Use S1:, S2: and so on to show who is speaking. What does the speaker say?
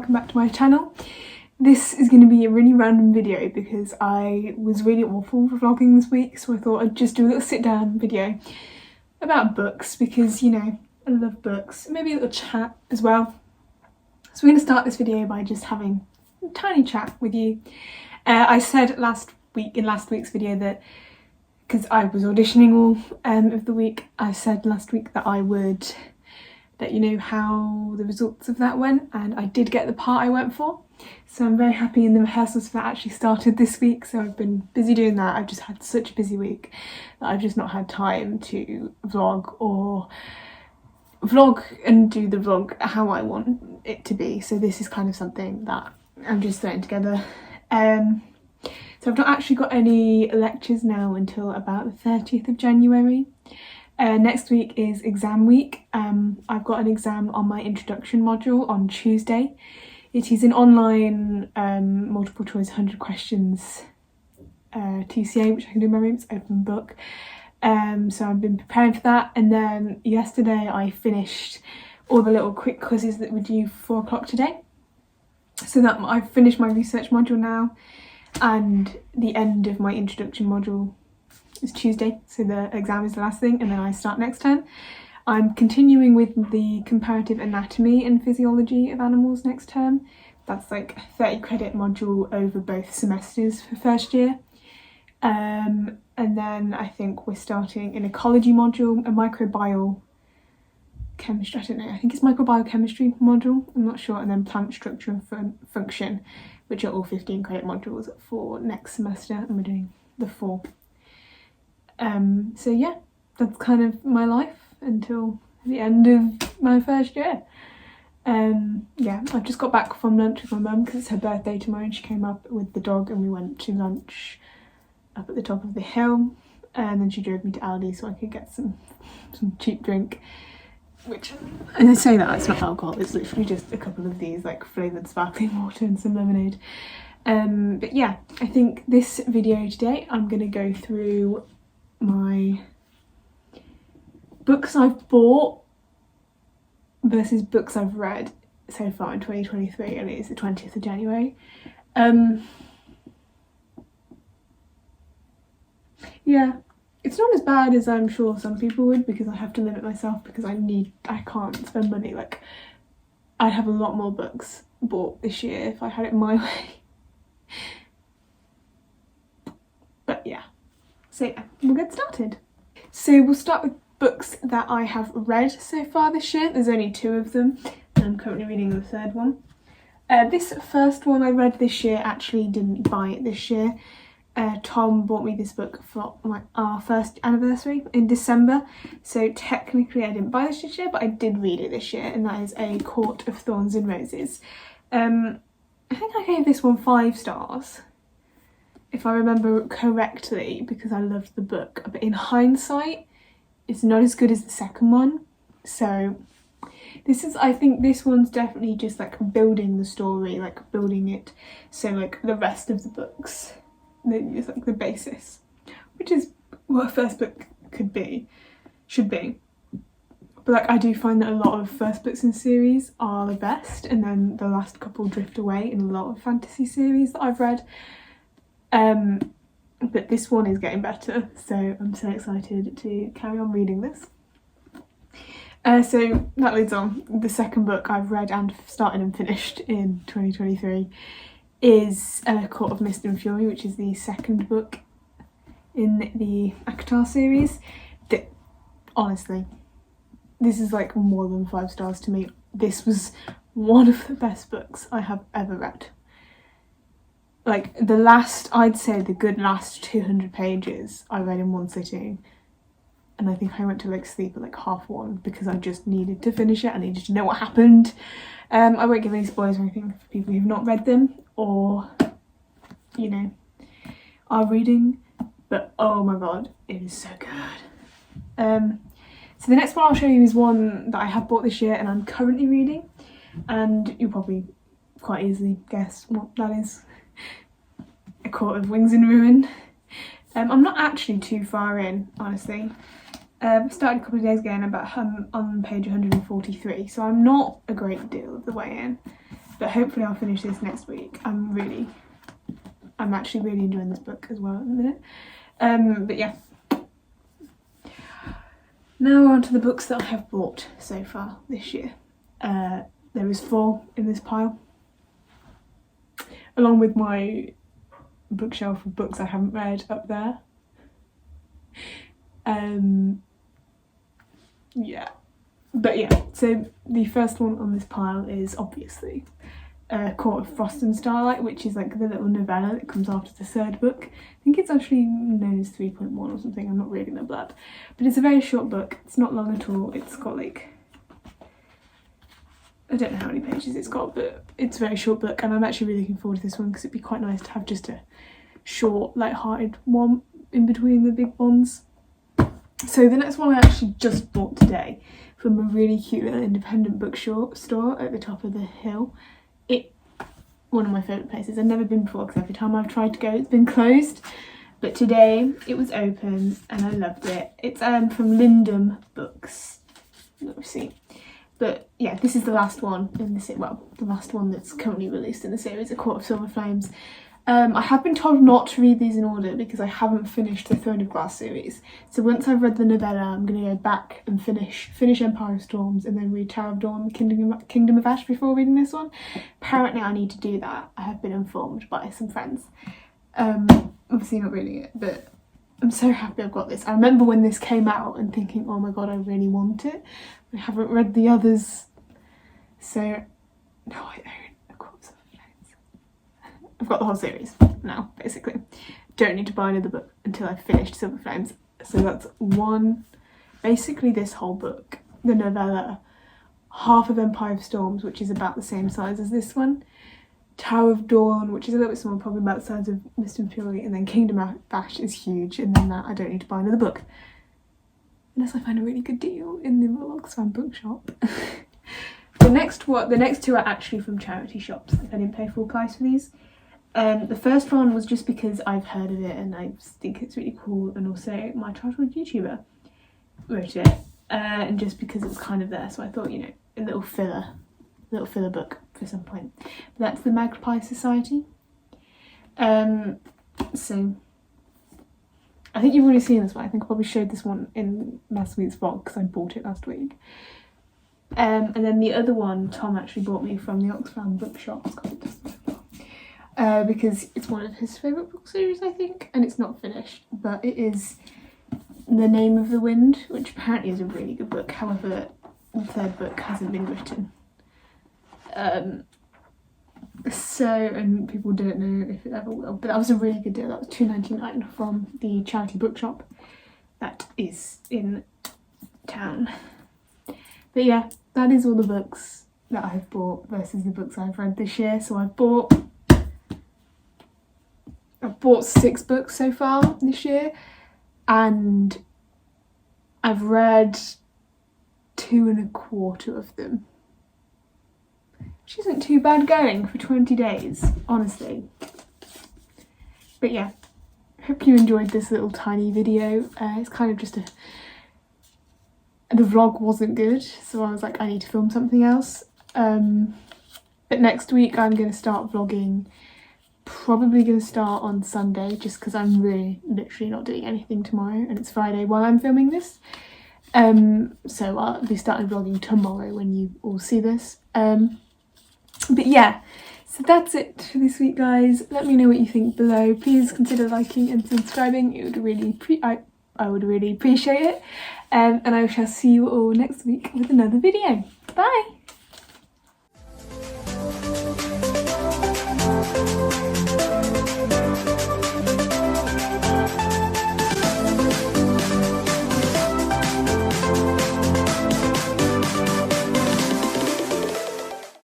S1: welcome back to my channel. This is going to be a really random video because I was really awful for vlogging this week, so I thought I'd just do a little sit down video about books because, you know, I love books. Maybe a little chat as well. So we're going to start this video by just having a tiny chat with you. I said in last week's video that, because I was auditioning all of the week, I said last week that I would let you know how the results of that went, and I did get the part I went for. So I'm very happy, and the rehearsals for that actually started this week, so I've been busy doing that. I've just had such a busy week that I've just not had time to vlog and do the vlog how I want it to be. So this is kind of something that I'm just throwing together. So I've not actually got any lectures now until about the 30th of January. Next week is exam week. I've got an exam on my introduction module on Tuesday. It is an online multiple choice 100 questions TCA, which I can do in my room. It's open book. So I've been preparing for that, and then yesterday I finished all the little quick quizzes that were due for 4 o'clock today. So that I've finished my research module now, and the end of my introduction module is Tuesday, so the exam is the last thing, and then I start next term. I'm continuing with the comparative anatomy and physiology of animals next term. That's like a 30 credit module over both semesters for first year. And then I think we're starting an ecology module, a microbial chemistry, I don't know, I think it's microbiochemistry module, I'm not sure, and then plant structure and function, which are all 15 credit modules for next semester, and we're doing the 4. So yeah, that's kind of my life until the end of my first year. Yeah, I've just got back from lunch with my mum because it's her birthday tomorrow, and she came up with the dog and we went to lunch up at the top of the hill, and then she drove me to Aldi so I could get some cheap drink, which, and I say that it's not alcohol, it's literally just a couple of these like flavoured sparkling water and some lemonade. But yeah, I think this video today I'm going to go through my books I've bought versus books I've read so far in 2023, and it is the 20th of January. Yeah, it's not as bad as I'm sure some people would, because I have to limit myself because I can't spend money. Like, I'd have a lot more books bought this year if I had it my way. But yeah, so yeah, we'll get started. So we'll start with books that I have read so far this year. There's only 2 of them, and I'm currently reading the 3rd one. This first one I read this year, actually didn't buy it this year. Tom bought me this book for our first anniversary in December, so technically I didn't buy this year, but I did read it this year, and that is A Court of Thorns and Roses. I think I gave this one 5 stars, if I remember correctly, because I loved the book, but in hindsight it's not as good as the second one. So I think this one's definitely just like building the story, like building it so like the rest of the books, it's like the basis, which is what a first book should be. But like, I do find that a lot of first books in series are the best, and then the last couple drift away in a lot of fantasy series that I've read. But this one is getting better, so I'm so excited to carry on reading this. So that leads on. The second book I've read and started and finished in 2023 is Court of Mist and Fury, which is the second book in the ACOTAR series. That, honestly, this is like more than 5 stars to me. This was one of the best books I have ever read. Like, I'd say the good last 200 pages I read in one sitting, and I think I went to like sleep at like 1:30 because I just needed to finish it. I needed to know what happened. I won't give any spoilers or anything for people who've not read them or, you know, are reading, but oh my god, it is so good. So the next one I'll show you is one that I have bought this year and I'm currently reading, and you'll probably quite easily guess what that is. A Court of Wings and Ruin. I'm not actually too far in, honestly. Started a couple of days ago and I'm on page 143, so I'm not a great deal of the way in. but hopefully I'll finish this next week. I'm actually really enjoying this book as well at the minute. But yeah. Now on to the books that I have bought so far this year. There is 4 in this pile, along with my bookshelf of books I haven't read up there. Yeah, but yeah, so the first one on this pile is obviously Court of Frost and Starlight, which is like the little novella that comes after the 3rd book. I think it's actually known as 3.1 or something, I'm not reading the blurb. But it's a very short book, it's not long at all, it's got like, I don't know how many pages it's got, but it's a very short book, and I'm actually really looking forward to this one because it'd be quite nice to have just a short, light-hearted one in between the big ones. So the next one I actually just bought today from a really cute little independent bookstore at the top of the hill. One of my favourite places. I've never been before because every time I've tried to go it's been closed, but today it was open and I loved it. It's from Lindum Books. Let me see. But yeah, this is the last one in the the last one that's currently released in the series, A Court of Silver Flames. I have been told not to read these in order because I haven't finished the Throne of Glass series. So once I've read the novella, I'm going to go back and finish Empire of Storms and then read Tower of Dawn, Kingdom of Ash before reading this one. Apparently I need to do that. I have been informed by some friends. Obviously not reading it, but I'm so happy I've got this. I remember when this came out and thinking, oh my god, I really want it. I haven't read the others. So, no, I own A Court of Silver Flames. I've got the whole series now, basically. Don't need to buy another book until I've finished Silver Flames. So that's basically this whole book, the novella, half of Empire of Storms, which is about the same size as this one, Tower of Dawn, which is a little bit smaller, probably about the size of Mist and Fury, and then Kingdom of Ash is huge, and then that I don't need to buy another book. Unless I find a really good deal in the little Oxfam bookshop. The next two are actually from charity shops. I didn't pay full price for these. The first one was just because I've heard of it and I think it's really cool, and also my childhood YouTuber wrote it, and just because it's kind of there, so I thought, you know, a little filler book for some point. But that's the Magpie Society. So I think you've already seen this one. I think I probably showed this one in last week's vlog because I bought it last week. And then the other one Tom actually bought me from the Oxfam bookshop. It's called because it's one of his favourite book series, I think, and it's not finished, but it is The Name of the Wind, which apparently is a really good book. However, the 3rd book hasn't been written. And people don't know if it ever will, but that was a really good deal. That was £2.99 from the charity bookshop that is in town. But yeah, that is all the books that I've bought versus the books I've read this year. So I've bought 6 books so far this year, and I've read 2.25 of them, which isn't too bad going for 20 days, honestly. But yeah, hope you enjoyed this little tiny video. It's kind of just the vlog wasn't good, so I was like, I need to film something else. But next week I'm going to start vlogging, probably going to start on Sunday, just because I'm really literally not doing anything tomorrow, and it's Friday while I'm filming this. So I'll be starting vlogging tomorrow when you all see this. But yeah, so that's it for this week, guys. Let me know what you think below. Please consider liking and subscribing. It would really I would really appreciate it. And I shall see you all next week with another video. Bye!